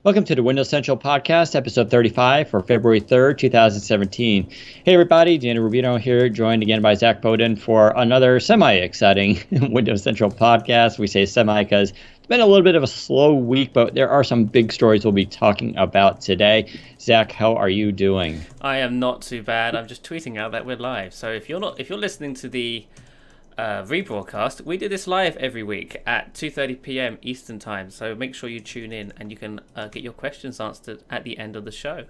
Welcome to the Windows Central Podcast, episode 35 for February 3rd, 2017. Hey everybody, Daniel Rubino here, joined again by Zach Bowden for another semi-exciting Windows Central podcast. We say semi because it's been a little bit of a slow week, but there are some big stories we'll be talking about today. Zach, how are you doing? I am not too bad. I'm just tweeting out that we're live. So if you're listening to the rebroadcast, we do this live every week at 2:30 p.m. Eastern Time. So make sure you tune in and you can get your questions answered at the end of the show.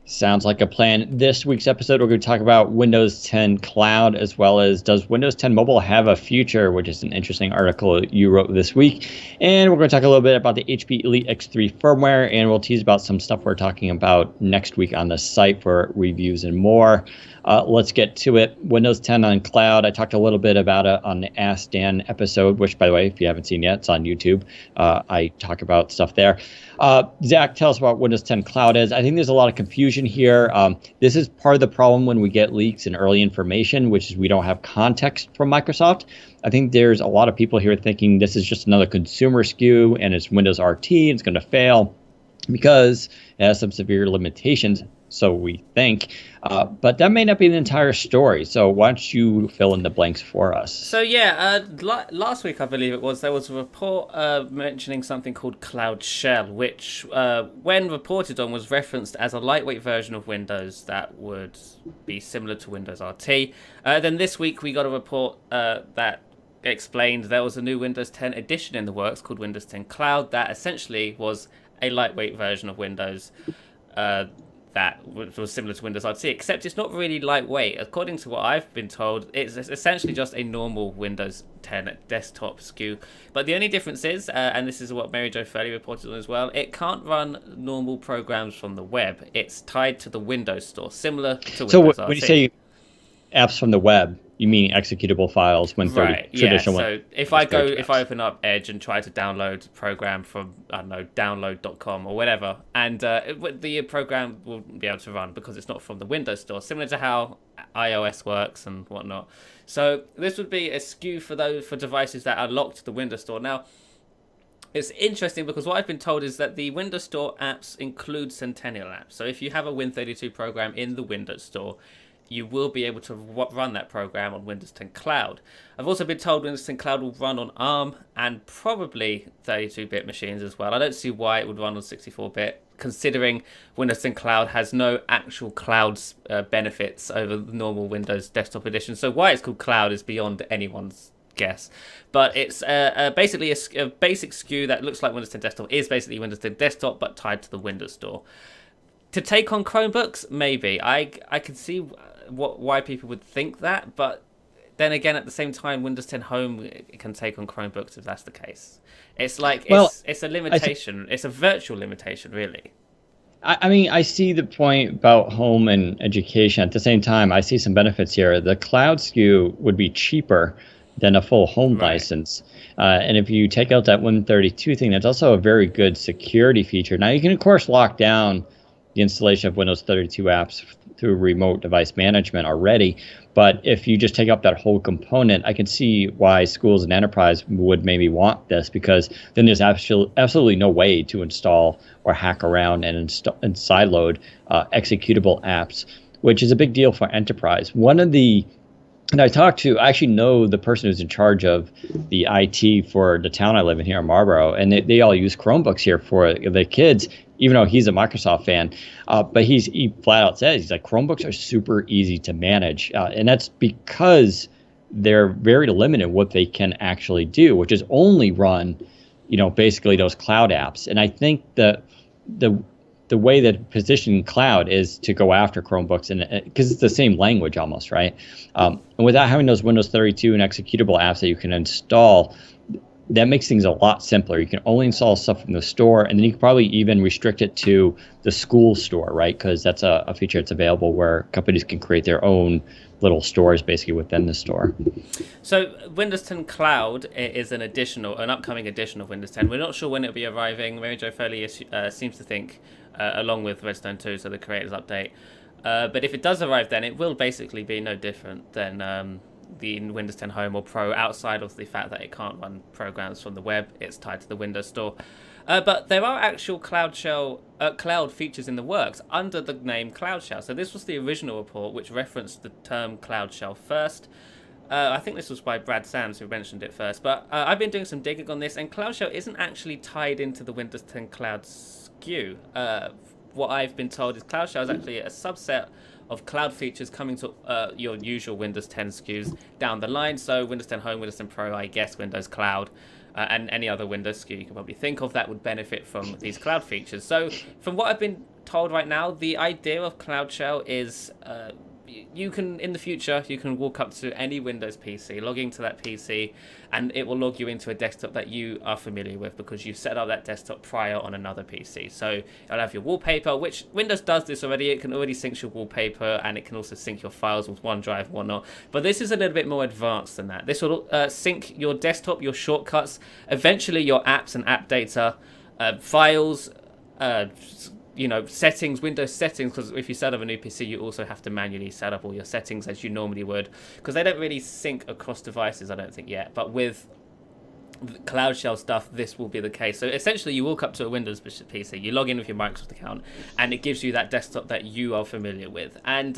Sounds like a plan. This week's episode, we're going to talk about Windows 10 Cloud, as well as does Windows 10 Mobile have a future, which is an interesting article you wrote this week. And we're going to talk a little bit about the HP Elite X3 firmware, and we'll tease about some stuff we're talking about next week on the site for reviews and more. Let's get to it. Windows 10 on Cloud. I talked a little bit about it on the Ask Dan episode, which, by the way, if you haven't seen yet, it's on YouTube. I talk about stuff there. Zach, tell us about Windows 10 Cloud is. I think there's a lot of confusion here. This is part of the problem when we get leaks and early information, which is we don't have context from Microsoft. I think there's a lot of people here thinking this is just another consumer SKU and it's Windows RT and it's going to fail because it has some severe limitations. So we think, but that may not be the entire story. So why don't you fill in the blanks for us? So last week I believe it was, there was a report mentioning something called Cloud Shell, which when reported on was referenced as a lightweight version of Windows that would be similar to Windows RT. Then this week we got a report that explained there was a new Windows 10 edition in the works called Windows 10 Cloud that essentially was a lightweight version of Windows that was similar to Windows RT, except it's not really lightweight. According to what I've been told, it's essentially just a normal Windows 10 desktop SKU. But the only difference is, and this is what Mary Jo Fairley reported on as well, it can't run normal programs from the web. It's tied to the Windows Store, similar to Windows RT. So when you say apps from the web, you mean executable files when right, traditional. Yeah. So if I open up Edge and try to download a program from, I don't know, download.com or whatever, and the program will be able to run because it's not from the Windows Store, similar to how iOS works and whatnot. So this would be a SKU for devices that are locked to the Windows Store. Now, it's interesting because what I've been told is that the Windows Store apps include Centennial apps. So if you have a Win32 program in the Windows Store, you will be able to run that program on Windows 10 Cloud. I've also been told Windows 10 Cloud will run on ARM and probably 32-bit machines as well. I don't see why it would run on 64-bit, considering Windows 10 Cloud has no actual cloud benefits over the normal Windows Desktop Edition. So why it's called Cloud is beyond anyone's guess. But it's basically a basic SKU that looks like Windows 10 Desktop, is basically Windows 10 Desktop, but tied to the Windows Store. To take on Chromebooks, maybe. I can see why people would think that, but then again, at the same time, Windows 10 Home can take on Chromebooks if that's the case. It's like, it's a limitation. It's a virtual limitation, really. I mean, I see the point about home and education. At the same time, I see some benefits here. The cloud SKU would be cheaper than a full home license. And if you take out that Win32 thing, that's also a very good security feature. Now, you can, of course, lock down the installation of Windows 32 apps through remote device management already. But if you just take up that whole component, I can see why schools and enterprise would maybe want this, because then there's absolutely no way to install or hack around and sideload executable apps, which is a big deal for enterprise. And I actually know the person who's in charge of the IT for the town I live in here in Marlboro, and they all use Chromebooks here for the kids, even though he's a Microsoft fan. But he flat out says, he's like, Chromebooks are super easy to manage. And that's because they're very limited what they can actually do, which is only run, basically those cloud apps. And I think that the way that positioning cloud is to go after Chromebooks, and because it's the same language almost, right? And without having those Windows 32 and executable apps that you can install, that makes things a lot simpler. You can only install stuff from the store, and then you can probably even restrict it to the school store, right? Because that's a feature that's available where companies can create their own little stores basically within the store. So Windows 10 Cloud is an upcoming edition of Windows 10. We're not sure when it'll be arriving. Mary Jo Fairley seems to think, along with Redstone 2, so the creators update. But if it does arrive, then it will basically be no different than the Windows 10 Home or Pro, outside of the fact that it can't run programs from the web. It's tied to the Windows Store. But there are actual cloud features in the works under the name Cloud Shell. So this was the original report which referenced the term Cloud Shell first. I think this was by Brad Sams who mentioned it first. But I've been doing some digging on this, and Cloud Shell isn't actually tied into the Windows 10 Cloud SKU. What I've been told is Cloud Shell is actually a subset of cloud features coming to your usual Windows 10 SKUs down the line. So Windows 10 Home, Windows 10 Pro, I guess Windows Cloud, and any other Windows SKU you can probably think of that would benefit from these cloud features. So from what I've been told right now, the idea of Cloud Shell is you can, in the future, you can walk up to any Windows PC, log into that PC, and it will log you into a desktop that you are familiar with because you set up that desktop prior on another PC. So you'll have your wallpaper, which Windows does this already. It can already sync your wallpaper, and it can also sync your files with OneDrive and whatnot. But this is a little bit more advanced than that. This will sync your desktop, your shortcuts, eventually your apps and app data, files, settings, Windows settings, because if you set up a new PC, you also have to manually set up all your settings as you normally would, because they don't really sync across devices, I don't think, yet. But with Cloud Shell stuff, this will be the case. So essentially, you walk up to a Windows PC, you log in with your Microsoft account, and it gives you that desktop that you are familiar with. And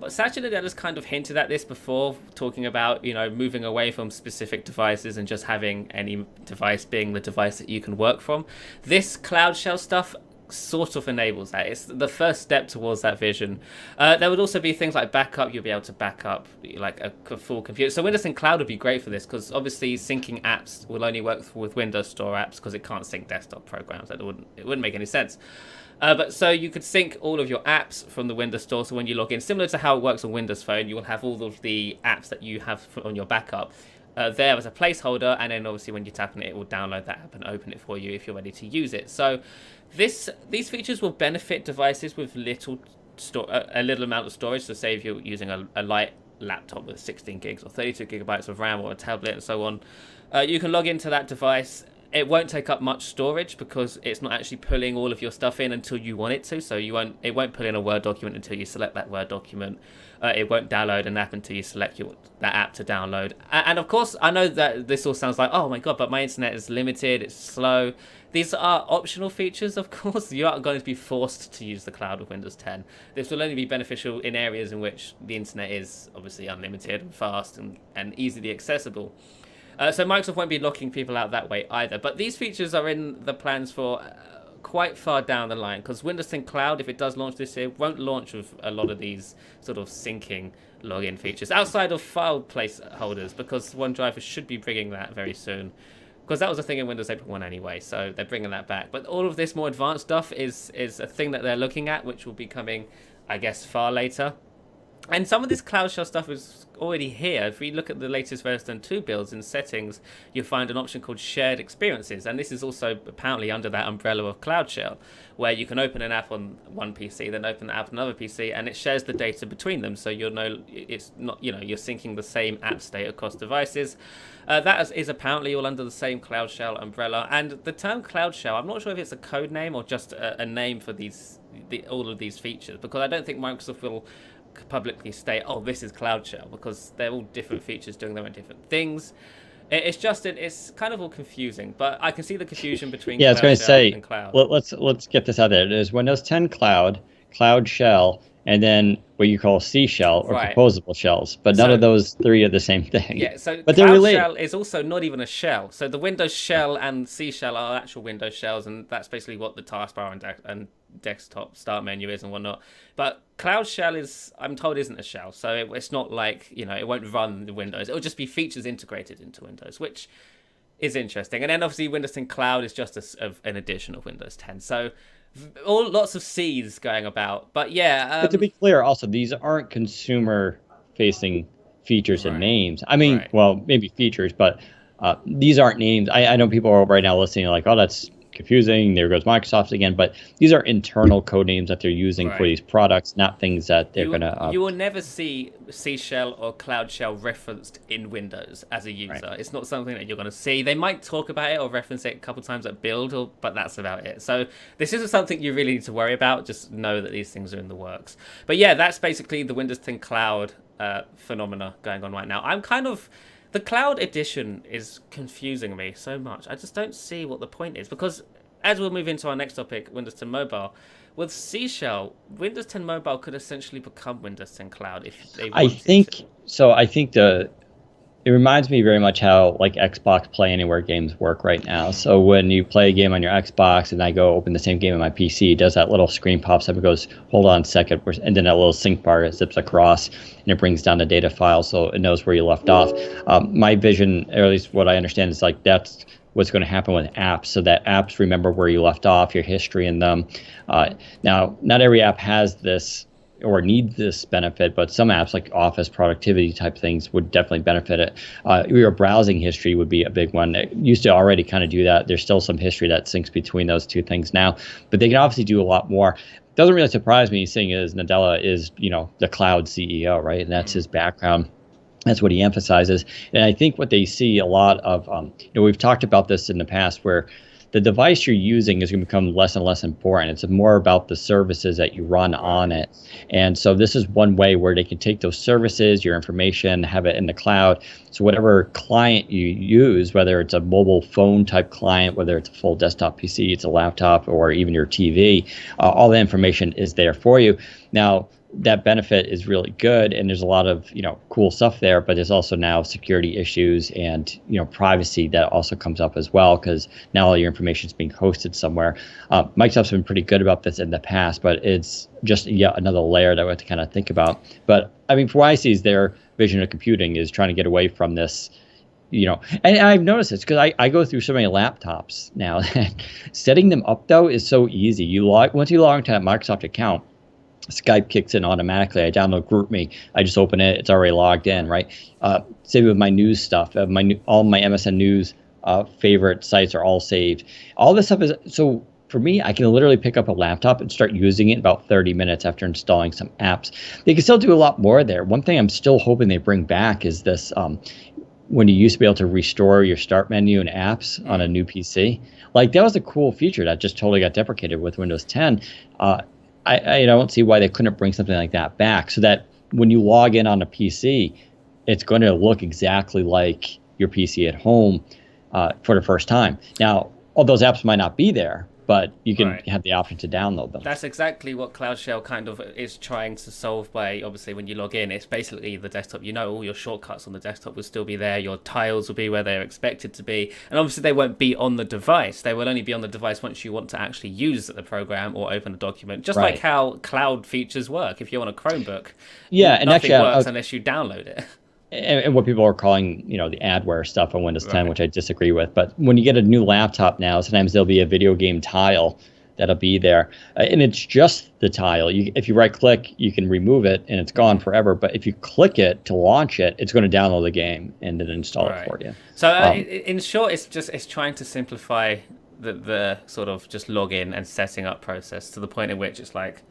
Satya Nadella's kind of hinted at this before, talking about, moving away from specific devices and just having any device being the device that you can work from. This Cloud Shell stuff sort of enables that. It's the first step towards that vision. There would also be things like backup. You'll be able to back up like a full computer. So Windows 10 Cloud would be great for this, because obviously syncing apps will only work with Windows Store apps because it can't sync desktop programs. It wouldn't make any sense. But so you could sync all of your apps from the Windows Store. So when you log in, similar to how it works on Windows Phone, you will have all of the apps that you have on your backup there as a placeholder, and then obviously when you tap on it, it will download that app and open it for you if you're ready to use it. So these features will benefit devices with a little amount of storage. So say if you're using a light laptop with 16 gigs or 32 gigabytes of RAM, or a tablet and so on, you can log into that device. It won't take up much storage because it's not actually pulling all of your stuff in until you want it to. So it won't pull in a Word document until you select that Word document. It won't download an app until you select that app to download. And of course, I know that this all sounds like, oh my god, but my internet is limited, it's slow. These are optional features, of course. You aren't going to be forced to use the cloud with Windows 10. This will only be beneficial in areas in which the internet is obviously unlimited and fast and easily accessible. So Microsoft won't be locking people out that way either. But these features are in the plans for quite far down the line, because Windows 10 Cloud, if it does launch this year, won't launch with a lot of these sort of syncing login features outside of file placeholders, because OneDrive should be bringing that very soon. Because that was a thing in Windows 8.1 anyway, so they're bringing that back. But all of this more advanced stuff is a thing that they're looking at, which will be coming, I guess, far later. And some of this Cloud Shell stuff is already here. If we look at the latest version 2 builds in settings, you'll find an option called Shared Experiences. And this is also apparently under that umbrella of Cloud Shell, where you can open an app on one PC, then open the app on another PC, and it shares the data between them. So you'll know it's not, you're syncing the same app state across devices. That is apparently all under the same Cloud Shell umbrella. And the term Cloud Shell, I'm not sure if it's a code name or just a name for all of these features, because I don't think Microsoft will publicly state, oh, this is Cloud Shell, because they're all different features doing their own different things. It's kind of all confusing, but I can see the confusion between I was going to say, and Cloud. Let's get this out there. There's Windows 10 Cloud, Cloud Shell, and then what you call C Shell or composable shells, but none of those three are the same thing. Yeah, so but Cloud Shell is also not even a shell. So the Windows Shell and C Shell are actual Windows shells, and that's basically what the taskbar and desktop start menu is and whatnot. But Cloud Shell I'm told, isn't a shell, so it's not like, it won't run the Windows. It'll just be features integrated into Windows, which is interesting. And then obviously Windows 10 Cloud is just an addition of Windows 10. So lots of C's going about. But yeah. But to be clear, also, these aren't consumer-facing features and names. I mean, well, maybe features, but these aren't names. I know people are right now listening like, oh, that's confusing. There goes Microsoft again. But these are internal code names that they're using for these products, not things that they're going to... You will never see C Shell or Cloud Shell referenced in Windows as a user. Right. It's not something that you're going to see. They might talk about it or reference it a couple times at build, but that's about it. So this isn't something you really need to worry about. Just know that these things are in the works. But yeah, that's basically the Windows 10 Cloud phenomena going on right now. I'm kind of The cloud edition is confusing me so much. I just don't see what the point is, because as we'll move into our next topic, Windows 10 Mobile, with Seashell, Windows 10 Mobile could essentially become Windows 10 Cloud if they wanted I think it reminds me very much how like Xbox Play Anywhere games work right now. So when you play a game on your Xbox and I go open the same game on my PC, it does that little screen pops up and goes, hold on a second, and then that little sync bar zips across and it brings down the data file so it knows where you left off. My vision, or at least what I understand, is like that's what's going to happen with apps, so that apps remember where you left off, your history in them. Now, not every app has this or need this benefit, but some apps like Office productivity type things would definitely benefit it. Your browsing history would be a big one. It used to already kind of do that. There's still some history that syncs between those two things now, but they can obviously do a lot more. Doesn't really surprise me, seeing as Nadella is, the cloud CEO, right? And that's his background. That's what he emphasizes. And I think what they see a lot of, we've talked about this in the past, where the device you're using is going to become less and less important. It's more about the services that you run on it. And so this is one way where they can take those services, your information, have it in the cloud. So whatever client you use, whether it's a mobile phone type client, whether it's a full desktop PC, it's a laptop, or even your TV, all the information is there for you. Now, that benefit is really good, and there's a lot of cool stuff there, but there's also now security issues and privacy that also comes up as well, because now all your information is being hosted somewhere. Microsoft's been pretty good about this in the past, but it's just yet another layer that we have to kind of think about. But I mean, for what I see, is their vision of computing is trying to get away from this. And I've noticed this because I go through so many laptops now. Setting them up though is so easy. Once you log into that Microsoft account, Skype kicks in automatically. I download GroupMe. I just open it. It's already logged in, right? Same with my news stuff. All my MSN News favorite sites are all saved. All this stuff is so. For me, I can literally pick up a laptop and start using it in about 30 minutes after installing some apps. They can still do a lot more there. One thing I'm still hoping they bring back is this: when you used to be able to restore your start menu and apps on a new PC. Like, that was a cool feature that just totally got deprecated with Windows 10. I don't see why they couldn't bring something like that back, so that when you log in on a PC, it's going to look exactly like your PC at home for the first time. Now, all those apps might not be there, but you can have the option to download them. That's exactly what Cloud Shell kind of is trying to solve by, obviously, when you log in, it's basically the desktop. All your shortcuts on the desktop will still be there. Your tiles will be where they're expected to be. And obviously, they won't be on the device. They will only be on the device once you want to actually use the program or open a document, just like how cloud features work. If you're on a Chromebook, nothing works unless you download it. And what people are calling, the adware stuff on Windows 10, which I disagree with. But when you get a new laptop now, sometimes there'll be a video game tile that'll be there. And it's just the tile. If you right-click, you can remove it, and it's gone forever. But if you click it to launch it, it's going to download the game and then install it for you. So in short, it's trying to simplify the sort of just login and setting up process to the point in which it's like,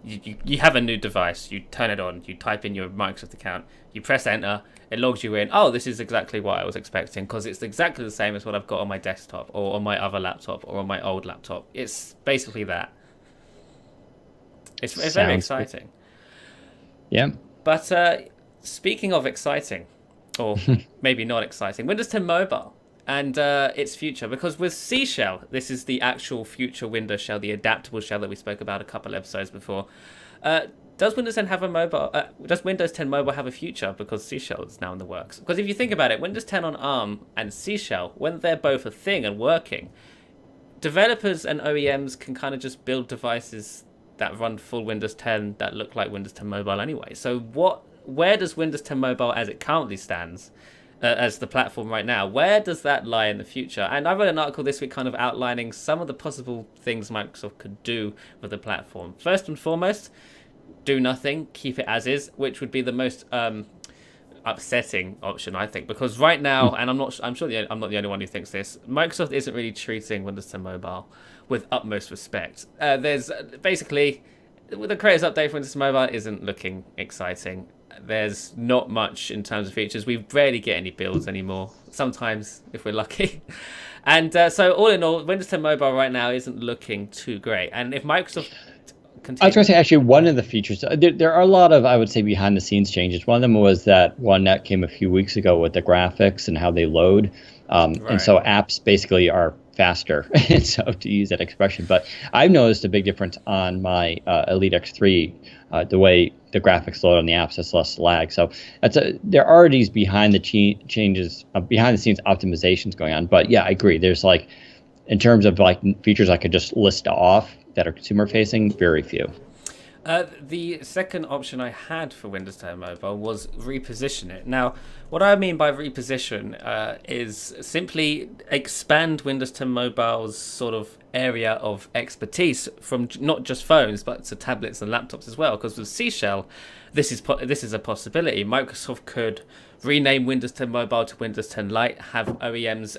you have a new device, you turn it on, you type in your Microsoft account, you press enter, it logs you in. Oh, this is exactly what I was expecting, because it's exactly the same as what I've got on my desktop or on my other laptop or on my old laptop. It's basically that. It's very exciting. Yeah. But speaking of exciting, or maybe not exciting, Windows 10 Mobile and its future, because with C Shell, this is the actual future Windows shell, the adaptable shell that we spoke about a couple episodes before. Does Windows 10 have a mobile? Does Windows 10 Mobile have a future? Because C Shell is now in the works. Because if you think about it, Windows 10 on ARM and C Shell, when they're both a thing and working, developers and OEMs can kind of just build devices that run full Windows 10 that look like Windows 10 Mobile anyway. So where does Windows 10 Mobile, as it currently stands, as the platform right now, where does that lie in the future? And I read an article this week kind of outlining some of the possible things Microsoft could do with the platform. First and foremost, do nothing, keep it as is, which would be the most upsetting option, I think, because right now, and I'm not the only one who thinks this, Microsoft isn't really treating Windows 10 Mobile with utmost respect. There's basically, the Creators Update for Windows 10 Mobile isn't looking exciting. There's not much in terms of features. We rarely get any builds anymore, sometimes if we're lucky. And so all in all, Windows 10 Mobile right now isn't looking too great. And if Microsoft I was going to say, actually, one of the features, there are a lot of, I would say, behind the scenes changes. One of them was that one that came a few weeks ago with the graphics and how they load. And so apps basically are faster, and so to use that expression. But I've noticed a big difference on my Elite X3, the way the graphics load on the apps, there's less lag. So there are these behind the changes, behind the scenes optimizations going on. But yeah, I agree. There's like, in terms of like features I could just list off that are consumer facing, very few. The second option I had for Windows 10 Mobile was reposition it. Now, what I mean by reposition is simply expand Windows 10 Mobile's sort of area of expertise from not just phones, but to tablets and laptops as well. Because with Seashell, this is a possibility. Microsoft could rename Windows 10 Mobile to Windows 10 Lite, have OEMs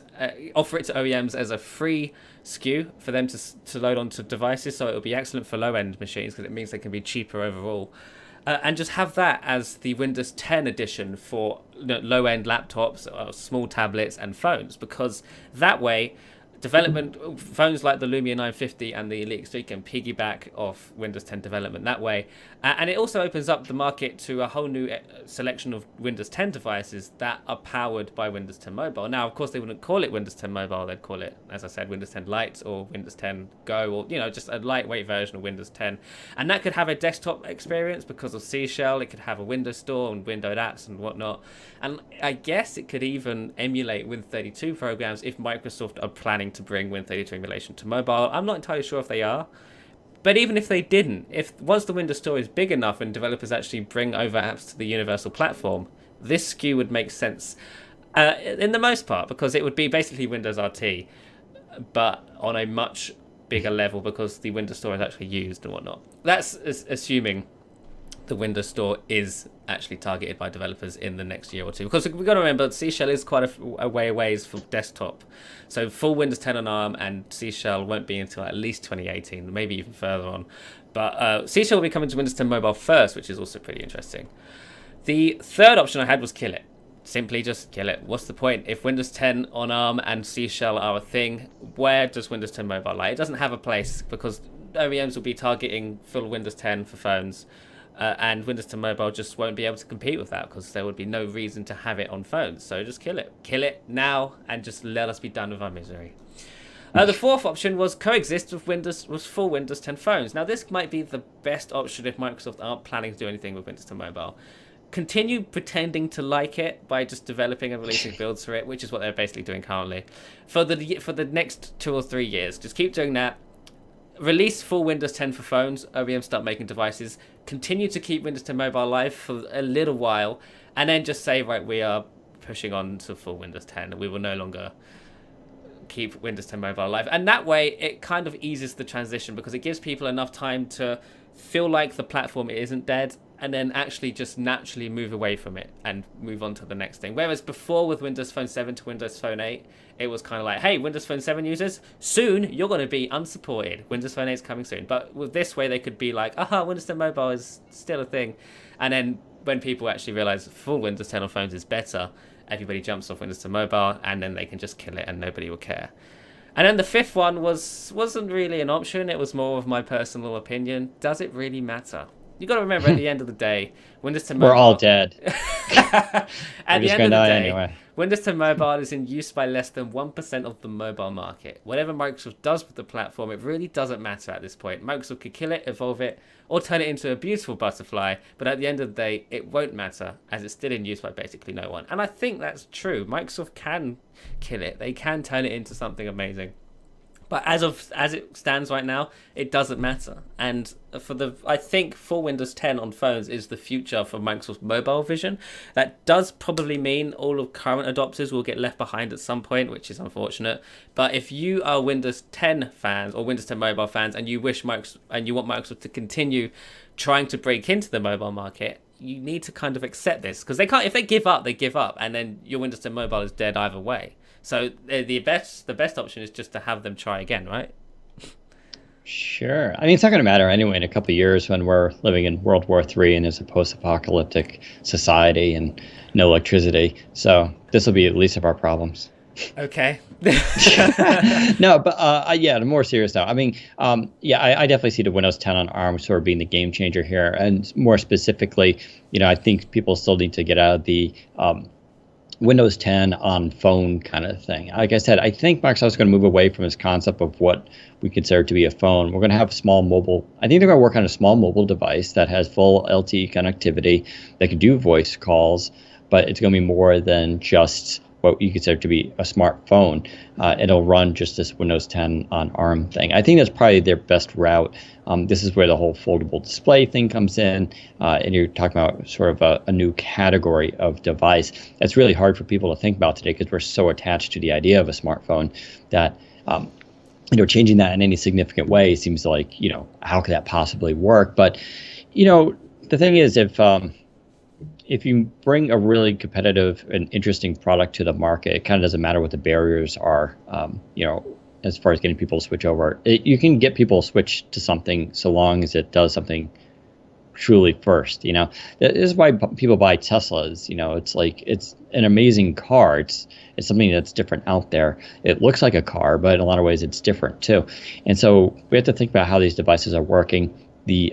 offer it to OEMs as a free SKU for them to load onto devices, so it'll be excellent for low-end machines because it means they can be cheaper overall. And just have that as the Windows 10 edition for low-end laptops, small tablets, and phones, because that way development phones like the Lumia 950 and the Elite X3 can piggyback off Windows 10 development that way, and it also opens up the market to a whole new selection of Windows 10 devices that are powered by Windows 10 Mobile. Now, of course, they wouldn't call it Windows 10 Mobile; they'd call it, as I said, Windows 10 Lite or Windows 10 Go, or just a lightweight version of Windows 10, and that could have a desktop experience because of Seashell. It could have a Windows Store and windowed apps and whatnot, and I guess it could even emulate Win32 programs if Microsoft are planning to bring Win32 emulation to mobile. I'm not entirely sure if they are, but even if they didn't, once the Windows Store is big enough and developers actually bring over apps to the universal platform, this SKU would make sense in the most part, because it would be basically Windows RT, but on a much bigger level because the Windows Store is actually used and whatnot. That's assuming the Windows Store is actually targeted by developers in the next year or two, because we've got to remember Seashell is quite a way away for desktop, so full Windows 10 on ARM and Seashell won't be until at least 2018, maybe even further on. But Seashell will be coming to Windows 10 Mobile first, which is also pretty interesting. The third option I had was kill it. Simply just kill it. What's the point? If Windows 10 on ARM and Seashell are a thing, where does Windows 10 Mobile lie? It doesn't have a place because OEMs will be targeting full Windows 10 for phones. And Windows 10 Mobile just won't be able to compete with that because there would be no reason to have it on phones. So just kill it. Kill it now and just let us be done with our misery. The fourth option was coexist with full Windows 10 phones. Now, this might be the best option if Microsoft aren't planning to do anything with Windows 10 Mobile. Continue pretending to like it by just developing and releasing builds for it, which is what they're basically doing currently. For the next 2 or 3 years, just keep doing that. Release full Windows 10 for phones, OEM start making devices, continue to keep Windows 10 Mobile alive for a little while, and then just say, right, we are pushing on to full Windows 10, and we will no longer keep Windows 10 Mobile alive. And that way, it kind of eases the transition because it gives people enough time to feel like the platform isn't dead, and then actually just naturally move away from it and move on to the next thing. Whereas before with Windows Phone 7 to Windows Phone 8, it was kind of like, hey, Windows Phone 7 users, soon you're going to be unsupported. Windows Phone 8 is coming soon. But with this way, they could be like, Windows 10 Mobile is still a thing. And then when people actually realize full Windows 10 on phones is better, everybody jumps off Windows 10 Mobile, and then they can just kill it and nobody will care. And then the fifth one wasn't really an option. It was more of my personal opinion. Does it really matter? You got to remember, at the end of the day, Windows 10 Mobile... We're all dead. At the end of the day, anyway. Windows 10 Mobile is in use by less than 1% of the mobile market. Whatever Microsoft does with the platform, it really doesn't matter at this point. Microsoft could kill it, evolve it, or turn it into a beautiful butterfly, but at the end of the day, it won't matter, as it's still in use by basically no one. And I think that's true. Microsoft can kill it. They can turn it into something amazing. But as it stands right now, it doesn't matter. And I think full Windows 10 on phones is the future for Microsoft's mobile vision. That does probably mean all of current adopters will get left behind at some point, which is unfortunate. But if you are Windows 10 fans or Windows 10 mobile fans, and you want Microsoft to continue trying to break into the mobile market, you need to kind of accept this, because they can't. If they give up, they give up, and then your Windows 10 mobile is dead either way. So the best option is just to have them try again, right? Sure. I mean, it's not going to matter anyway in a couple of years when we're living in World War III and there's a post-apocalyptic society and no electricity. So this will be the least of our problems. Okay. No, but yeah, the more serious now. I mean, yeah, I definitely see the Windows 10 on ARM sort of being the game changer here, and more specifically, I think people still need to get out of the Windows 10 on phone kind of thing. Like I said, I think Microsoft's going to move away from this concept of what we consider to be a phone. We're going to have small mobile. I think they're going to work on a small mobile device that has full LTE connectivity that can do voice calls, but it's going to be more than just what you consider to be a smartphone. It'll run just this Windows 10 on ARM thing. I think that's probably their best route. This is where the whole foldable display thing comes in, and you're talking about sort of a new category of device. That's really hard for people to think about today because we're so attached to the idea of a smartphone that changing that in any significant way seems like, how could that possibly work? But, the thing is, if you bring a really competitive and interesting product to the market, it kind of doesn't matter what the barriers are, as far as getting people to switch over. You can get people to switch to something so long as it does something truly first. This is why people buy Teslas. It's like it's an amazing car. It's something that's different out there. It looks like a car, but in a lot of ways it's different too. And so we have to think about how these devices are working. The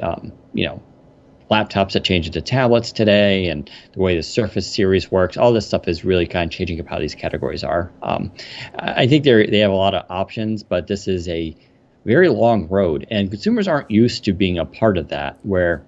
laptops that change into tablets today, and the way the Surface series works, all this stuff is really kind of changing up how these categories are. I think they have a lot of options, but this is a very long road, and consumers aren't used to being a part of that, where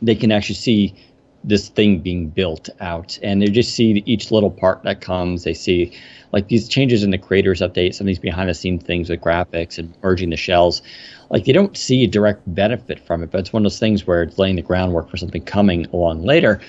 they can actually see this thing being built out, and they just see each little part that comes. They see like these changes in the creators update, some of these behind the scenes things with graphics and merging the shells. Like they don't see a direct benefit from it, but it's one of those things where it's laying the groundwork for something coming along later.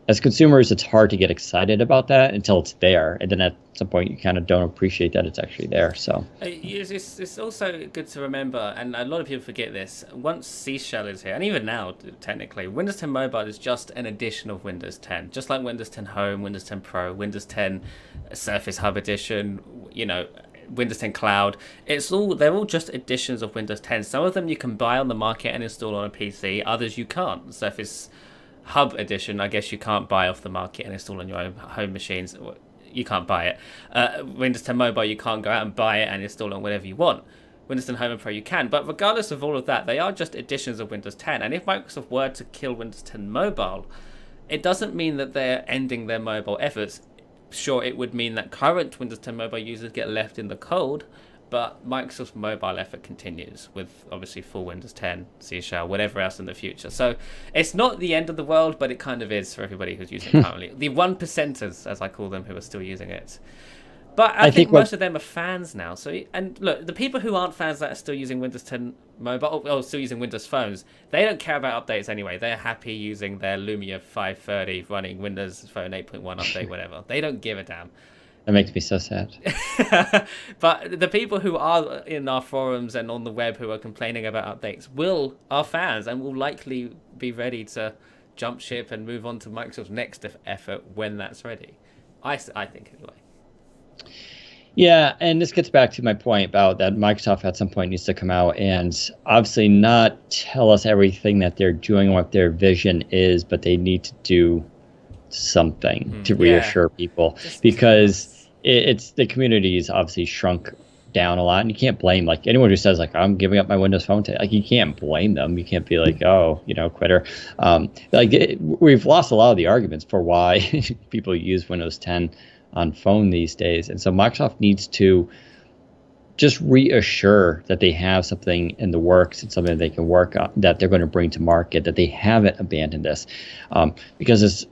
As consumers, it's hard to get excited about that until it's there, and then at some point you kind of don't appreciate that it's actually there. So it's also good to remember, and a lot of people forget this, once C Shell is here, and even now technically, Windows 10 Mobile is just an addition of Windows 10, just like Windows 10 Home, Windows 10 Pro, Windows 10 Surface Hub Edition, Windows 10 Cloud. They're all just editions of Windows 10. Some of them you can buy on the market and install on a PC, others you can't. Surface Hub Edition, I guess you can't buy off the market and install on your own home machines. You can't buy it. Windows 10 Mobile, you can't go out and buy it and install on whatever you want. Windows 10 Home and Pro, you can. But regardless of all of that, they are just editions of Windows 10. And if Microsoft were to kill Windows 10 Mobile, it doesn't mean that they're ending their mobile efforts. Sure, it would mean that current Windows 10 Mobile users get left in the cold, but Microsoft's mobile effort continues with obviously full Windows 10, C Shell, whatever else in the future. So it's not the end of the world, but it kind of is for everybody who's using it currently. The 1%ers, as I call them, who are still using it. But I think most of them are fans now. So, and look, the people who aren't fans that are still using Windows 10 Mobile, or still using Windows phones, they don't care about updates anyway. They're happy using their Lumia 530 running Windows Phone 8.1 update, whatever. They don't give a damn. That makes me so sad. But the people who are in our forums and on the web who are complaining about updates are fans and will likely be ready to jump ship and move on to Microsoft's next effort when that's ready. I think anyway. Yeah, and this gets back to my point about that Microsoft at some point needs to come out and obviously not tell us everything that they're doing, what their vision is, but they need to do something to reassure people, because it's the community is obviously shrunk down a lot, and you can't blame like anyone who says like I'm giving up my Windows Phone today. Like you can't blame them. You can't be like, oh, quitter. We've lost a lot of the arguments for why people use Windows 10 on phone these days, and so Microsoft needs to just reassure that they have something in the works and something that they can work on, that they're going to bring to market, that they haven't abandoned this, because it's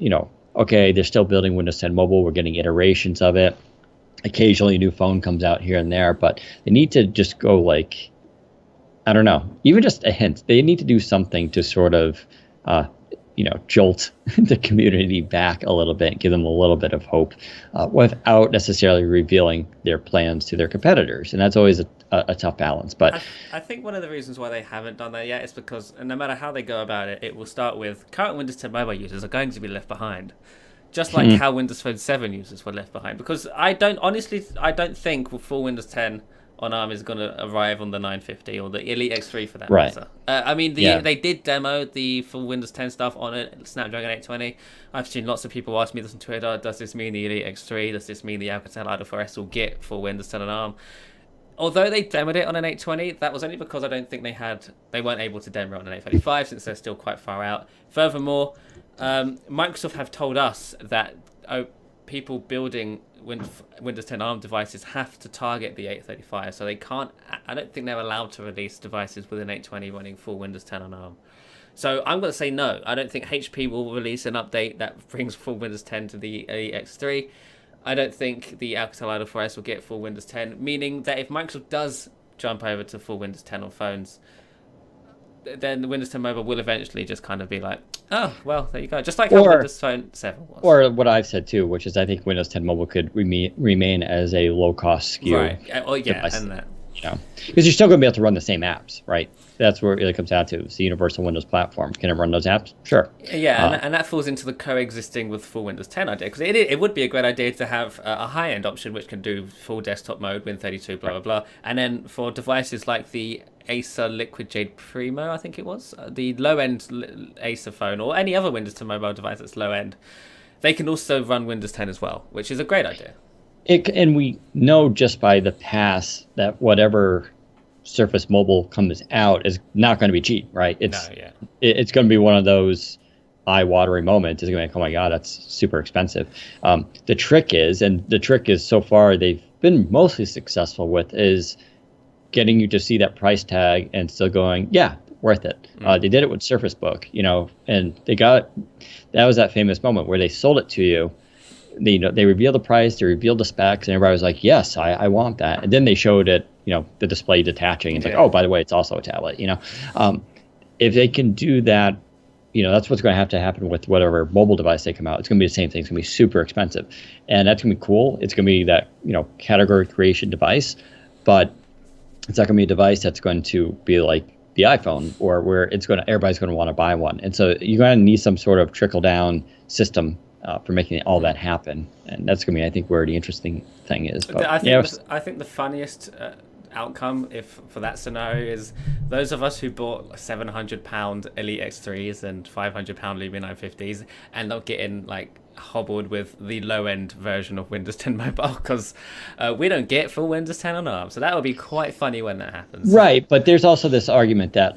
okay, they're still building Windows 10 Mobile. We're getting iterations of it. Occasionally a new phone comes out here and there, but they need to just go like, I don't know, even just a hint. They need to do something to sort of, jolt the community back a little bit, give them a little bit of hope, without necessarily revealing their plans to their competitors. And that's always a tough balance. But I think one of the reasons why they haven't done that yet is because no matter how they go about it, it will start with current Windows 10 Mobile users are going to be left behind. Just like how Windows Phone 7 users were left behind. Because I don't think full Windows 10 on ARM is going to arrive on the 950 or the Elite X3 for that Right. matter. I mean, Yeah. they did demo the full Windows 10 stuff on a Snapdragon 820. I've seen lots of people ask me this on Twitter. Does this mean the Elite X3? Does this mean the Alcatel Idol 4S will get full Windows 10 on ARM? Although they demoed it on an 820, that was only because I don't think they weren't able to demo it on an 835 since they're still quite far out. Furthermore, Microsoft have told us that people building Windows 10 ARM devices have to target the 835, so they can't. I don't think they're allowed to release devices with an 820 running full Windows 10 on ARM. So I'm going to say no. I don't think HP will release an update that brings full Windows 10 to the Elite X3. I don't think the Alcatel Idol 4S will get full Windows 10, meaning that if Microsoft does jump over to full Windows 10 on phones, then the Windows 10 Mobile will eventually just kind of be like, oh, well, there you go. Just like how Windows Phone 7 was. Or what I've said too, which is I think Windows 10 Mobile could remain as a low-cost SKU. Right. Oh, yeah, device. and that. You know, because you're still going to be able to run the same apps, right? That's where it really comes down to. It's the universal Windows platform. Can it run those apps? Sure. Yeah, and that falls into the coexisting with full Windows 10 idea, because it would be a great idea to have a high-end option which can do full desktop mode, Win32, blah, blah, blah. And then for devices like the Acer Liquid Jade Primo, I think it was, the low-end Acer phone, or any other Windows 10 mobile device that's low-end, they can also run Windows 10 as well, which is a great idea. And we know just by the past that whatever Surface Mobile comes out is not going to be cheap, right? It's going to be one of those eye-watering moments. It's going to be like, oh my God, that's super expensive. The trick is so far they've been mostly successful with, is getting you to see that price tag and still going, yeah, worth it. They did it with Surface Book, and that was that famous moment where they sold it to you. They revealed the price, they revealed the specs, and everybody was like, yes, I want that. And then they showed it, the display detaching. It's like, oh, by the way, it's also a tablet, If they can do that, that's what's going to happen with whatever mobile device they come out. It's going to be the same thing. It's going to be super expensive. And that's going to be cool. It's going to be that, category creation device. But it's not going to be a device that's going to be like the iPhone, or where everybody's going to want to buy one. And so you're going to need some sort of trickle-down system for making all that happen, and that's going to be, I think, where the interesting thing is. But, I think the funniest outcome for that scenario is those of us who bought £700 Elite X3s and £500 Lumia 950s end up getting hobbled with the low-end version of Windows 10 Mobile, because we don't get full Windows 10 on ARM. So that would be quite funny when that happens. Right, but there's also this argument that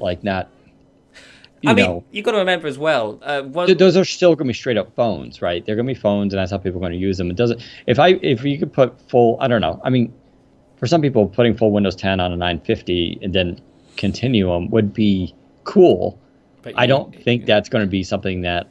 you got to remember as well. Those are still going to be straight up phones, right? They're going to be phones, and that's how people are going to use them. It doesn't. If you could put full, I don't know. I mean, for some people, putting full Windows 10 on a 950 and then Continuum would be cool. But I don't think that's going to be something that,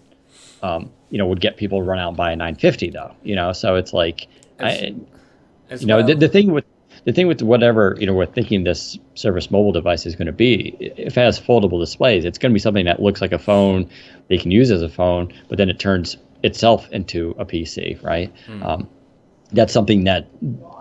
would get people to run out and buy a 950 though. So it's like, the thing with whatever, we're thinking this Surface Mobile device is going to be, if it has foldable displays, it's going to be something that looks like a phone, they can use as a phone, but then it turns itself into a PC, right? That's something that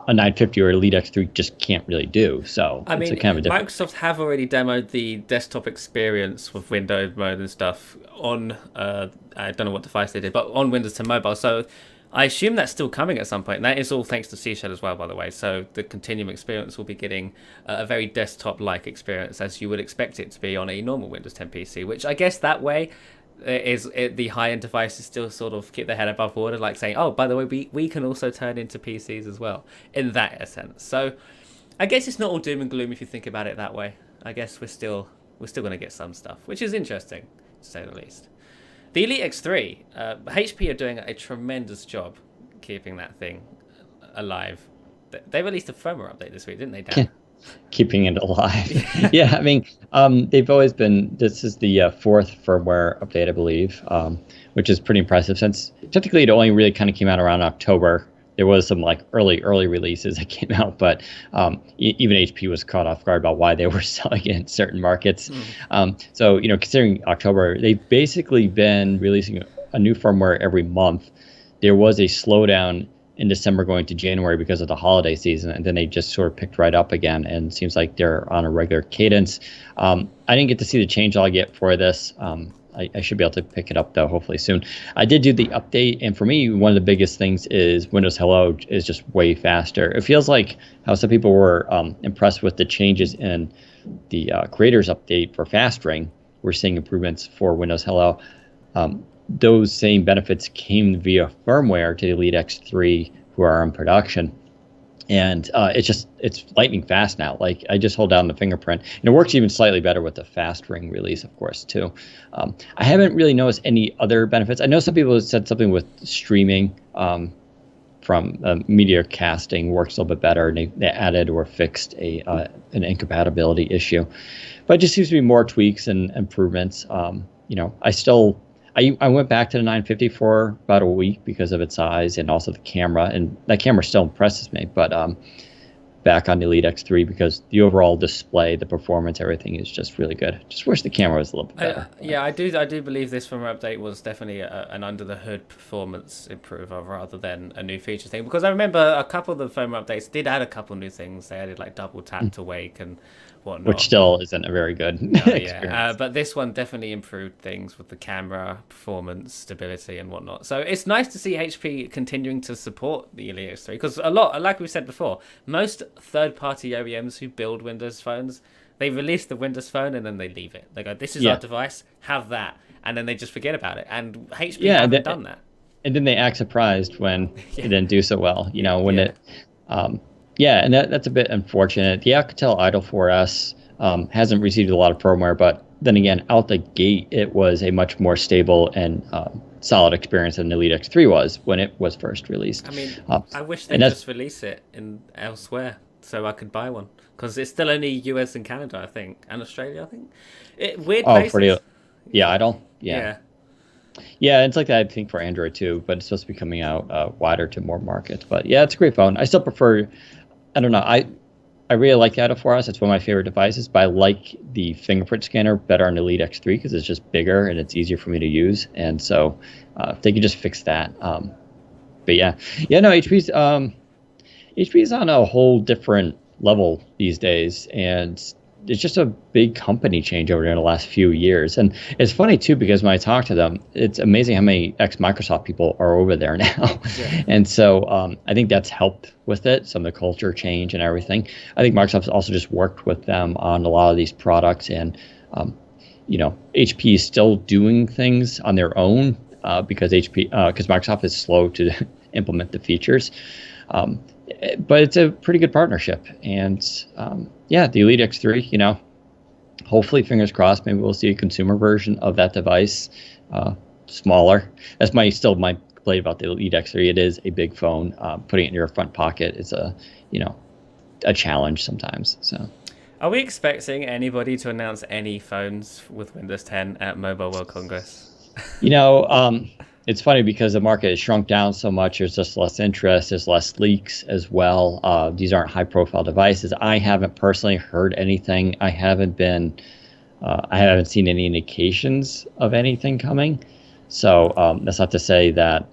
a 950 or Elite X3 just can't really do. So it's a kind of a different. Microsoft have already demoed the desktop experience with Windows mode and stuff on, I don't know what device they did, but on Windows 10 Mobile. So I assume that's still coming at some point. And that is all thanks to Seashell as well, by the way. So the Continuum experience will be getting a very desktop-like experience, as you would expect it to be on a normal Windows 10 PC, which I guess that way the high-end devices still sort of keep their head above water, like saying, oh, by the way, we can also turn into PCs as well, in that sense. So I guess it's not all doom and gloom if you think about it that way. I guess we're still going to get some stuff, which is interesting, to say the least. The Elite X3, HP are doing a tremendous job keeping that thing alive. They released a firmware update this week, didn't they, Dan? Keeping it alive. Yeah, I mean, they've always been, this is the fourth firmware update, I believe, which is pretty impressive, since technically it only really kind of came out around October. There was some early releases that came out, but even HP was caught off guard about why they were selling it in certain markets. So, considering October, they've basically been releasing a new firmware every month. There was a slowdown in December going to January because of the holiday season, and then they just sort of picked right up again, and it seems like they're on a regular cadence. I didn't get to see the changelog yet for this. I should be able to pick it up though, hopefully soon. I did do the update, and for me, one of the biggest things is Windows Hello is just way faster. It feels like how some people were impressed with the changes in the creators update for Fast Ring. We're seeing improvements for Windows Hello. Those same benefits came via firmware to the Elite X3 who are in production. And it's lightning fast now. Like, I just hold down the fingerprint, and it works even slightly better with the Fast Ring release, of course, too. I haven't really noticed any other benefits. I know some people have said something with streaming from media casting works a little bit better, and they added or fixed an incompatibility issue. But it just seems to be more tweaks and improvements. I went back to the 950 for about a week because of its size and also the camera, and that camera still impresses me. But back on the Elite X3 because the overall display, the performance, everything is just really good. Just wish the camera was a little bit better. I do believe this firmware update was definitely an under the hood performance improver rather than a new feature thing. Because I remember a couple of the firmware updates did add a couple new things. They added like double tap to wake and whatnot. Which still isn't a very good experience. But this one definitely improved things with the camera, performance, stability, and whatnot. So it's nice to see HP continuing to support the Elite X3 because a lot, like we said before, most third-party OEMs who build Windows phones, they release the Windows phone and then they leave it. They go, "This is our device, have that," and then they just forget about it. And HP haven't done that. And then they act surprised when it didn't do so well. And that's a bit unfortunate. The Alcatel Idol 4S hasn't received a lot of firmware, but then again, out the gate, it was a much more stable and solid experience than the Elite X3 was when it was first released. I mean, I wish they'd just release it elsewhere so I could buy one, because it's still only US and Canada, I think, and Australia, I think. Weird places. For the Idol? Yeah, it's like that, I think, for Android too, but it's supposed to be coming out wider to more markets. But yeah, it's a great phone. I still prefer, I don't know, I really like the Idol 4S. It's one of my favorite devices, but I like the fingerprint scanner better on the Elite X3 because it's just bigger and it's easier for me to use. And so if they could just fix that. HP's on a whole different level these days, and it's just a big company change over there in the last few years. And it's funny too, because when I talk to them, it's amazing how many ex-Microsoft people are over there now. Yeah. And so I think that's helped with it, some of the culture change and everything. I think Microsoft's also just worked with them on a lot of these products, and HP is still doing things on their own because Microsoft is slow to implement the features. But it's a pretty good partnership. And the Elite X3, hopefully, fingers crossed, maybe we'll see a consumer version of that device, smaller. That's my complaint about the Elite X3. It is a big phone. Putting it in your front pocket is a challenge sometimes. So, are we expecting anybody to announce any phones with Windows 10 at Mobile World Congress? It's funny because the market has shrunk down so much. There's just less interest. There's less leaks as well. These aren't high-profile devices. I haven't personally heard anything. I haven't seen any indications of anything coming. So that's not to say that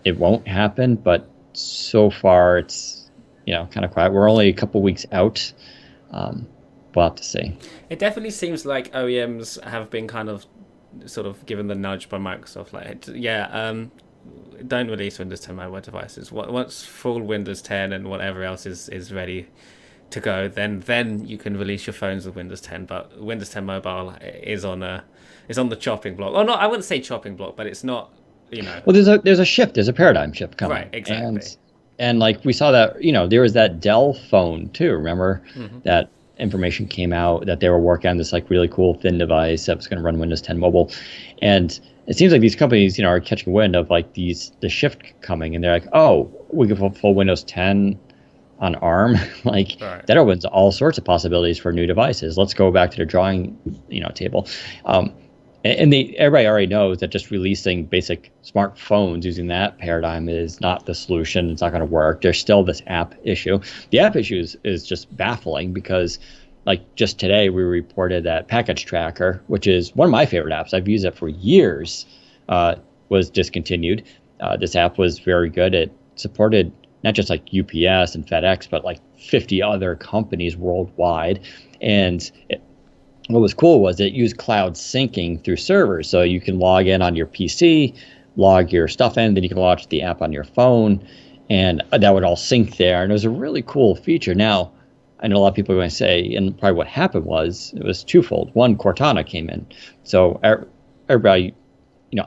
it won't happen, but so far it's kind of quiet. We're only a couple weeks out. We'll have to see. It definitely seems like OEMs have been kind of sort of given the nudge by Microsoft, don't release Windows 10 mobile devices. Once full Windows 10 and whatever else is ready to go, then you can release your phones with Windows 10. But Windows 10 mobile is on the chopping block. Or not, I wouldn't say chopping block, but it's not. Well, there's a shift. There's a paradigm shift coming. Right, exactly. And like we saw that, there was that Dell phone too. Remember that information came out that they were working on this like really cool thin device that was going to run Windows 10 mobile, and it seems like these companies are catching wind of like the shift coming, and they're like, oh, we can full Windows 10 on ARM. That opens all sorts of possibilities for new devices. Let's go back to the drawing table. And everybody already knows that just releasing basic smartphones using that paradigm is not the solution. It's not going to work. There's still this app issue. The app issue is just baffling because, like, just today we reported that Package Tracker, which is one of my favorite apps, I've used it for years, was discontinued. This app was very good. It supported not just like UPS and FedEx, but like 50 other companies worldwide. And what was cool was it used cloud syncing through servers. So you can log in on your PC, log your stuff in, then you can launch the app on your phone, and that would all sync there. And it was a really cool feature. Now, I know a lot of people are going to say, and probably what happened was it was twofold. One, Cortana came in. So everybody,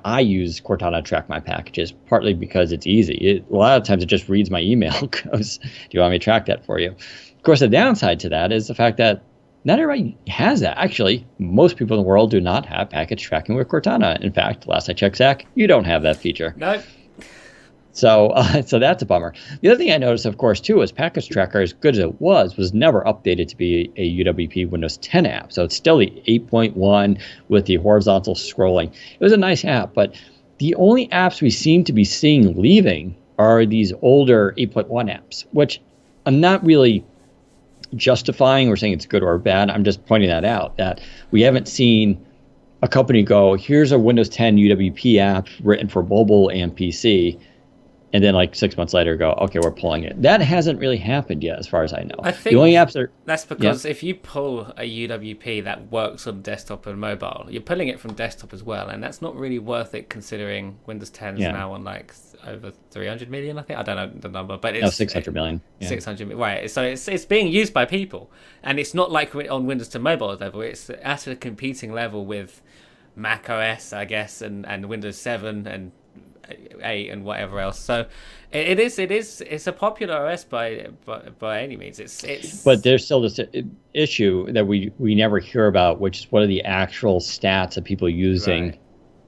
I use Cortana to track my packages, partly because it's easy. A lot of times it just reads my email, goes, do you want me to track that for you? Of course, the downside to that is the fact that not everybody has that. Actually, most people in the world do not have package tracking with Cortana. In fact, last I checked, Zach, you don't have that feature. No. So that's a bummer. The other thing I noticed, of course, too, is Package Tracker, as good as it was never updated to be a UWP Windows 10 app. So it's still the 8.1 with the horizontal scrolling. It was a nice app, but the only apps we seem to be seeing leaving are these older 8.1 apps, which I'm not really justifying or saying it's good or bad. I'm just pointing that out, that we haven't seen a company go, here's a Windows 10 UWP app written for mobile and PC, and then like 6 months later go, okay, we're pulling it. That hasn't really happened yet, as far as I know. I think the only apps are... That's because if you pull a UWP that works on desktop and mobile, you're pulling it from desktop as well, and that's not really worth it considering Windows 10 is now on like over 300 million, I think. I don't know the number, but it's 600 million. 600 million, right? So it's being used by people, and it's not like on Windows to mobile level. It's at a competing level with Mac OS, I guess, and Windows 7 and 8 and whatever else. So it's a popular OS by any means. It's but there's still this issue that we never hear about, which is what are the actual stats of people using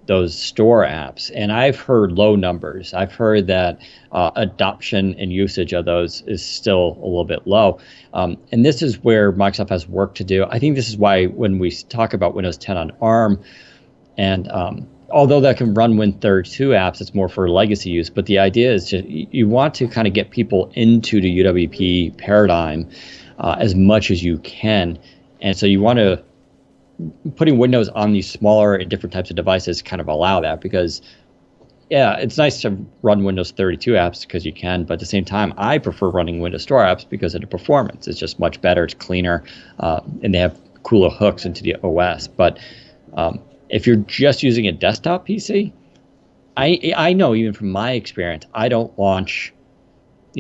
those store apps. And I've heard low numbers. I've heard that adoption and usage of those is still a little bit low. And this is where Microsoft has work to do. I think this is why when we talk about Windows 10 on ARM, and although that can run Win32 apps, it's more for legacy use. But the idea is you want to kind of get people into the UWP paradigm as much as you can. And so you want to, putting Windows on these smaller and different types of devices kind of allow that, because it's nice to run Windows 32 apps because you can, but at the same time, I prefer running Windows Store apps because of the performance. It's just much better, it's cleaner, and they have cooler hooks into the OS. But if you're just using a desktop PC, I know even from my experience, I don't launch,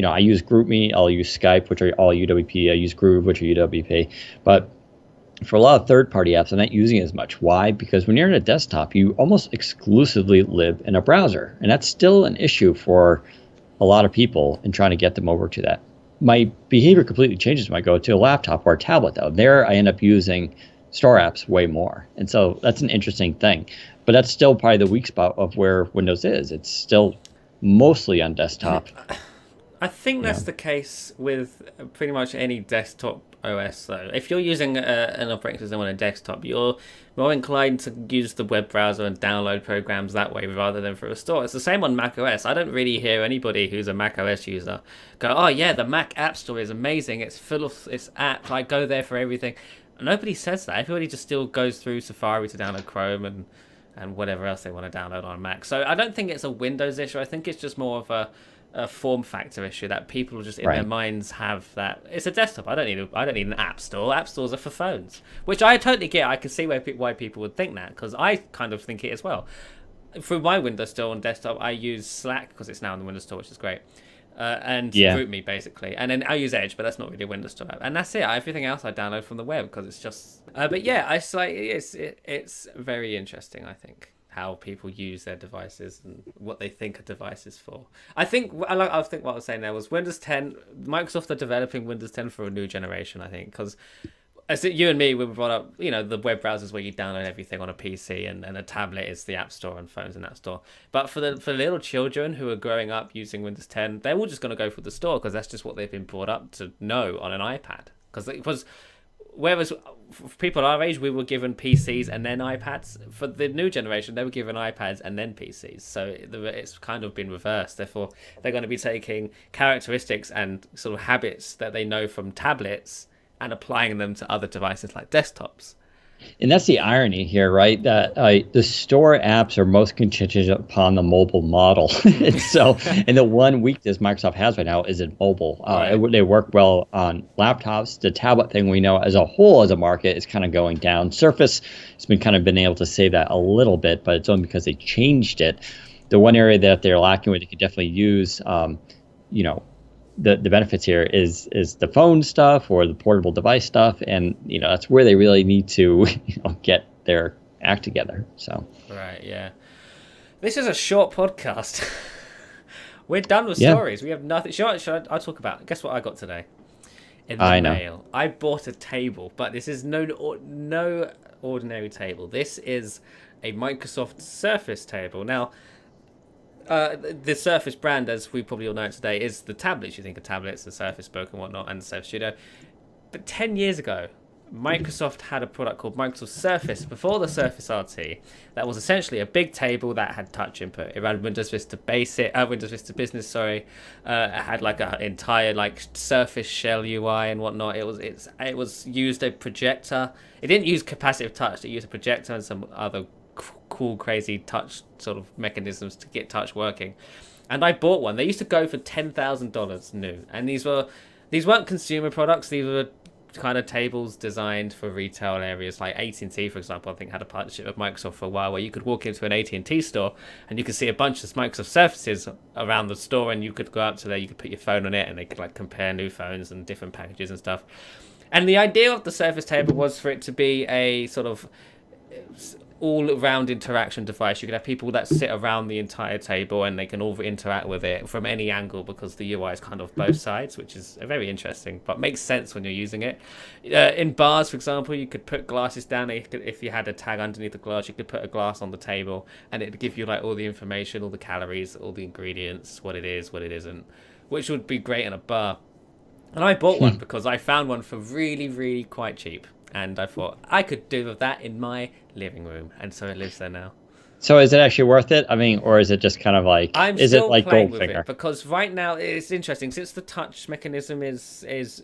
I use GroupMe, I'll use Skype, which are all UWP, I use Groove, which are UWP, but for a lot of third-party apps, I'm not using it as much. Why? Because when you're in a desktop, you almost exclusively live in a browser, and that's still an issue for a lot of people in trying to get them over to that. My behavior completely changes when I go to a laptop or a tablet, though. There, I end up using Store apps way more, and so that's an interesting thing. But that's still probably the weak spot of where Windows is. It's still mostly on desktop. I think that's the case with pretty much any desktop OS, though. If you're using an operating system on a desktop, you're more inclined to use the web browser and download programs that way rather than through a store. It's the same on Mac OS. I don't really hear anybody who's a Mac OS user go, oh yeah, the Mac App Store is amazing. It's full of its apps. I go there for everything. Nobody says that. Everybody just still goes through Safari to download Chrome and whatever else they want to download on Mac. So I don't think it's a Windows issue. I think it's just more of a form factor issue that people just in their minds have that it's a desktop. I don't need an app store. App stores are for phones, which I totally get. I can see why people would think that, because I kind of think it as well. Through my Windows Store on desktop, I use Slack because it's now in the Windows Store, which is great. And GroupMe basically, and then I use Edge, but that's not really a Windows Store app, and that's it. Everything else I download from the web because it's just. But yeah, it's very interesting. I think how people use their devices and what they think a device is for. I think what I was saying there was Windows 10. Microsoft are developing Windows 10 for a new generation. I think because. As you and me, we were brought up, the web browsers where you download everything on a PC, and a tablet is the App Store and phones in that store. But for little children who are growing up using Windows 10, they're all just going to go for the store because that's just what they've been brought up to know on an iPad. Whereas for people our age, we were given PCs and then iPads. For the new generation, they were given iPads and then PCs. So it's kind of been reversed. Therefore, they're going to be taking characteristics and sort of habits that they know from tablets and applying them to other devices like desktops. And that's the irony here, right? That the store apps are most contingent upon the mobile model. And so, and the one weakness Microsoft has right now is in mobile. Right. They work well on laptops. The tablet thing we know as a whole as a market is kind of going down. Surface has been able to save that a little bit, but it's only because they changed it. The one area that they're lacking where they could definitely use, you know, the benefits here is the phone stuff or the portable device stuff, and that's where they really need to get their act together. So right, yeah, this is a short podcast. We're done with stories. We have nothing. Should I talk about? Guess what I got today in the mail? I bought a table, but this is no ordinary table. This is a Microsoft Surface table. Now, the Surface brand, as we probably all know it today, is the tablets. You think of tablets, the Surface Book and whatnot, and the Surface Studio. But 10 years ago, Microsoft had a product called Microsoft Surface before the Surface RT that was essentially a big table that had touch input. It ran Windows Vista Basic, Windows Vista Business. It had like an entire Surface Shell UI and whatnot. It was used a projector. It didn't use capacitive touch. It used a projector and some other cool, crazy touch sort of mechanisms to get touch working. And I bought one. They used to go for $10,000 new, and these weren't consumer products. These were kind of tables designed for retail areas. Like AT&T, for example, I think had a partnership with Microsoft for a while, where you could walk into an AT&T store and you could see a bunch of Microsoft Surfaces around the store, and you could go up to there, you could put your phone on it, and they could compare new phones and different packages and stuff. And the idea of the Surface table was for it to be a sort of all-round interaction device. You could have people that sit around the entire table and they can all interact with it from any angle, because the UI is kind of both sides, which is very interesting, but makes sense when you're using it. In bars, for example, you could put glasses down. If you had a tag underneath the glass, you could put a glass on the table, and it'd give you all the information, all the calories, all the ingredients, what it is, what it isn't, which would be great in a bar. And I bought one because I found one for really, really quite cheap. And I thought I could do with that in my living room, and so it lives there now. So is it actually worth it? I mean, or is it just kind of like, is it like Goldfinger? Because right now it's interesting, since the touch mechanism is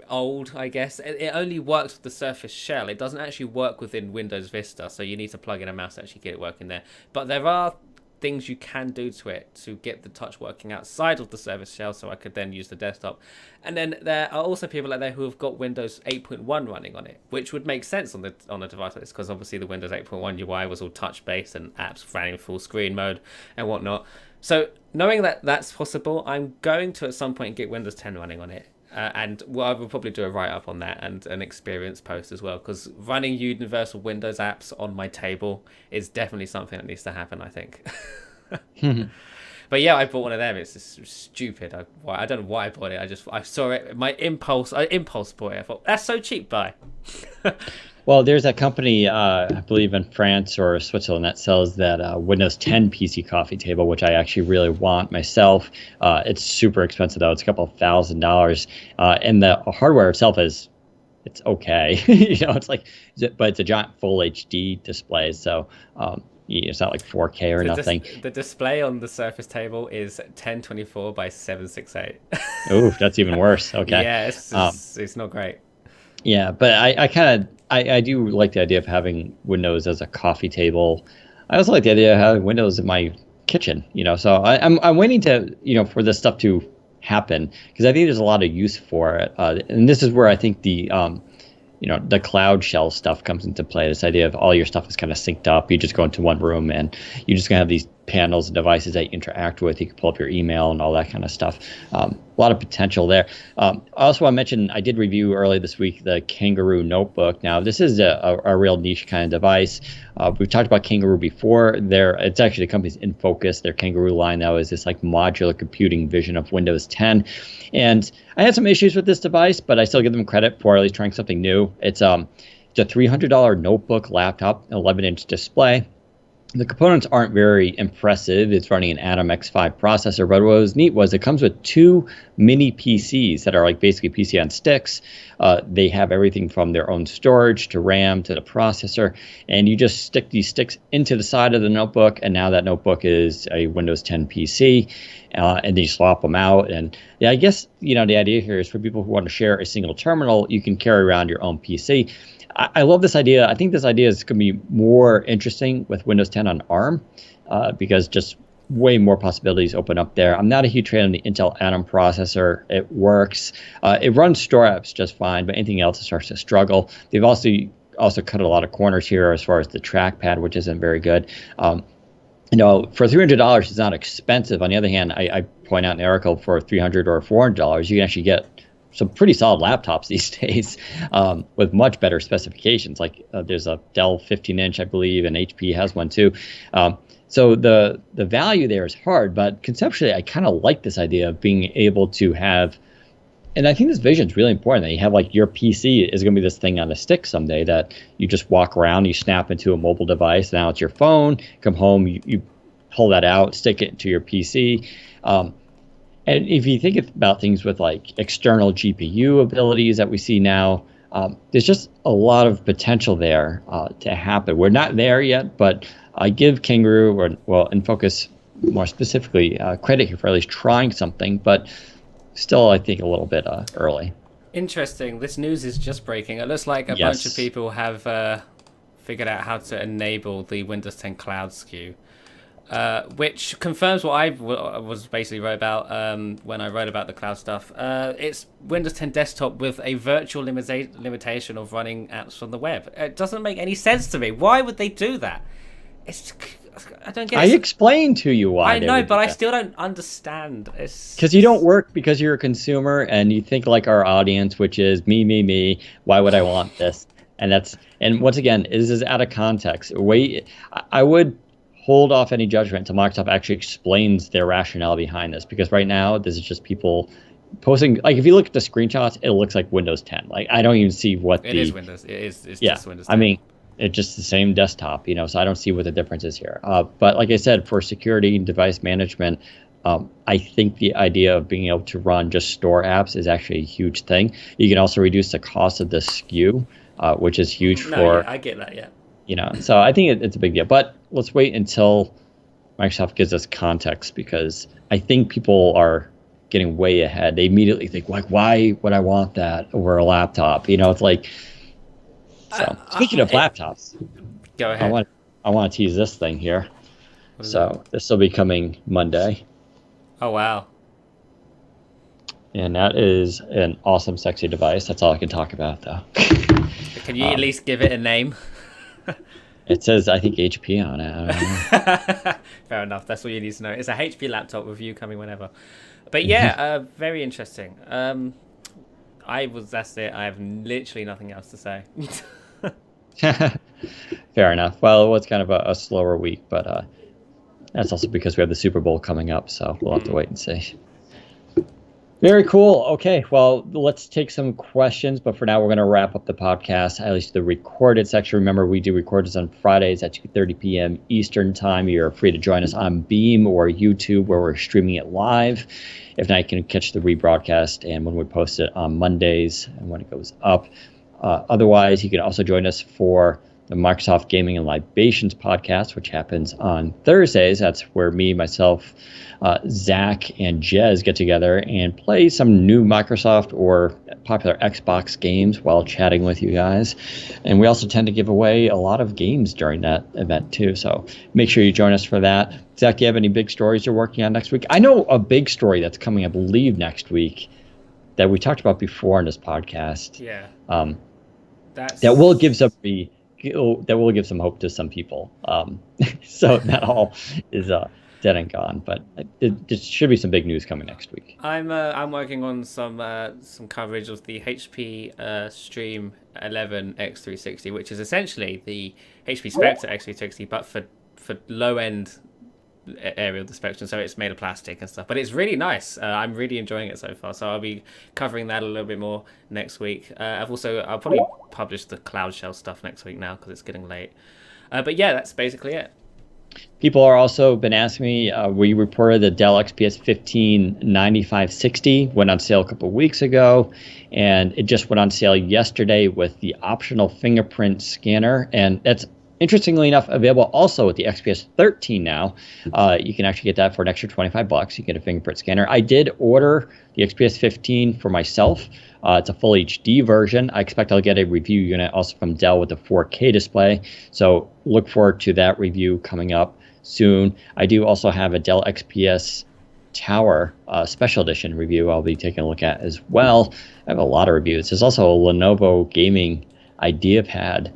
old, I guess. It only works with the Surface Shell. It doesn't actually work within Windows Vista, so you need to plug in a mouse to actually get it working there. But there are things you can do to it to get the touch working outside of the Surface Shell, so I could then use the desktop. And then there are also people out there who have got Windows 8.1 running on it, which would make sense on a device like this, because obviously the Windows 8.1 UI was all touch based and apps ran in full screen mode and whatnot. So knowing that that's possible, I'm going to at some point get Windows 10 running on it. And I will probably do a write-up on that and an experience post as well, because running universal Windows apps on my table is definitely something that needs to happen, I think. But yeah, I bought one of them. It's just stupid. I don't know why I bought it. I saw it. I impulse bought it. I thought, that's so cheap, buy. Well, there's a company, I believe in France or Switzerland, that sells that Windows 10 PC coffee table, which I actually really want myself. It's super expensive, though. It's a couple of $1,000. And the hardware itself it's okay. It's but it's a giant full HD display. So it's not like 4K or nothing. The display on the Surface table is 1024 by 768. Ooh, that's even worse. Okay. Yeah, it's not great. Yeah, but I do like the idea of having Windows as a coffee table. I also like the idea of having Windows in my kitchen, so I'm waiting to, for this stuff to happen, because I think there's a lot of use for it. And this is where I think the cloud shell stuff comes into play. This idea of all your stuff is kind of synced up. You just go into one room and you're just going to have these panels and devices that you interact with. You can pull up your email and all that kind of stuff. A lot of potential there. I also want to mention, I did review earlier this week the Kangaroo Notebook. Now, this is a real niche kind of device. We've talked about Kangaroo before. It's actually the company's InFocus. Their Kangaroo line now is this modular computing vision of Windows 10. And I had some issues with this device, but I still give them credit for at least trying something new. It's a $300 notebook laptop, 11-inch display. The components aren't very impressive. It's running an Atom X5 processor, but what was neat was it comes with two mini PCs that are basically PC on sticks. They have everything from their own storage to RAM to the processor, and you just stick these sticks into the side of the notebook, and now that notebook is a Windows 10 PC, and then you swap them out. And yeah, I guess the idea here is for people who want to share a single terminal, you can carry around your own PC. I love this idea. I think this idea is going to be more interesting with Windows 10 on ARM because just way more possibilities open up there. I'm not a huge fan of the Intel Atom processor. It works. It runs store apps just fine, but anything else starts to struggle. They've also cut a lot of corners here as far as the trackpad, which isn't very good. For $300, it's not expensive. On the other hand, I point out in the article for $300 or $400, you can actually get some pretty solid laptops these days with much better specifications. Like there's a Dell 15-inch, I believe, and HP has one too. So the value there is hard, but conceptually, I kind of like this idea of being able to have, and I think this vision is really important, that you have like your PC is going to be this thing on a stick someday that you just walk around, you snap into a mobile device, now it's your phone, come home, you pull that out, stick it into your PC. And if you think about things with like external GPU abilities that we see now, there's just a lot of potential there to happen. We're not there yet, but I give Kangaroo, or Enfocus more specifically, credit here for at least trying something, but still, I think a little bit early. Interesting. This news is just breaking. It looks like a bunch of people have figured out how to enable the Windows 10 Cloud SKU, which confirms what I was basically wrote about when I wrote about the cloud stuff. It's Windows 10 Desktop with a virtual limitation of running apps from the web. It doesn't make any sense to me. Why would they do that? I don't get it. I explained to you why. I know, but I still don't understand. Because you don't work because you're a consumer and you think like our audience, which is me. Why would I want this? And once again, this is out of context. I would hold off any judgment until Microsoft actually explains their rationale behind this, because right now this is just people posting. Like if you look at the screenshots, it looks like Windows 10. Like I don't even see what it is. Windows. It's just Windows 10. I mean, it's just the same desktop, so I don't see what the difference is here. But like I said, for security and device management, I think the idea of being able to run just store apps is actually a huge thing. You can also reduce the cost of the SKU, which is huge I get that, yeah. So I think it's a big deal. But let's wait until Microsoft gives us context, because I think people are getting way ahead. They immediately think, like, why would I want that over a laptop? It's like... So speaking of laptops, go ahead. I want to tease this thing here. So this will be coming Monday. Oh wow! And that is an awesome, sexy device. That's all I can talk about, though. Can you at least give it a name? It says, I think, HP on it. I don't know. Fair enough. That's all you need to know. It's a HP laptop review coming whenever. But yeah, very interesting. That's it. I have literally nothing else to say. Fair enough. Well, it was kind of a slower week, but that's also because we have the Super Bowl coming up, so we'll have to wait and see. Very cool. Okay, well, let's take some questions, but for now, we're going to wrap up the podcast, at least the recorded section. Remember, we do record this on Fridays at 2:30 p.m. Eastern Time. You're free to join us on Beam or YouTube, where we're streaming it live. If not, you can catch the rebroadcast and when we post it on Mondays and when it goes up. Otherwise, you can also join us for the Microsoft Gaming and Libations podcast, which happens on Thursdays. That's where me, myself, Zach, and Jez get together and play some new Microsoft or popular Xbox games while chatting with you guys. And we also tend to give away a lot of games during that event, too. So make sure you join us for that. Zach, do you have any big stories you're working on next week? I know a big story that's coming, I believe, next week that we talked about before on this podcast. Yeah. That will give some hope to some people. So that all is dead and gone. But there should be some big news coming next week. I'm working on some coverage of the HP Stream 11 X360, which is essentially the HP Spectre X360, but for low end area of the spectrum, so it's made of plastic and stuff, but it's really nice. I'm really enjoying it so far, so I'll be covering that a little bit more next week. I'll probably publish the Cloud Shell stuff next week now because it's getting late, but yeah, that's basically it. People are also been asking me, we reported the Dell XPS 15 9560 went on sale a couple of weeks ago, and it just went on sale yesterday with the optional fingerprint scanner, and that's interestingly enough, available also with the XPS 13 now. You can actually get that for an extra $25. You get a fingerprint scanner. I did order the XPS 15 for myself. It's a full HD version. I expect I'll get a review unit also from Dell with a 4K display. So look forward to that review coming up soon. I do also have a Dell XPS Tower special edition review I'll be taking a look at as well. I have a lot of reviews. There's also a Lenovo gaming IdeaPad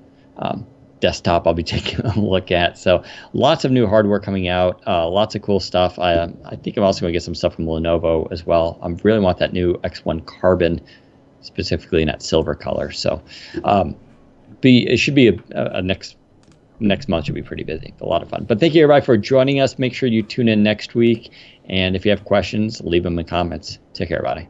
desktop I'll be taking a look at. So lots of new hardware coming out, lots of cool stuff. I think I'm also going to get some stuff from Lenovo as well. I really want that new X1 Carbon, specifically in that silver color. So it should be a next month should be pretty busy. A lot of fun. But thank you everybody for joining us. Make sure you tune in next week. And if you have questions, leave them in comments. Take care, everybody.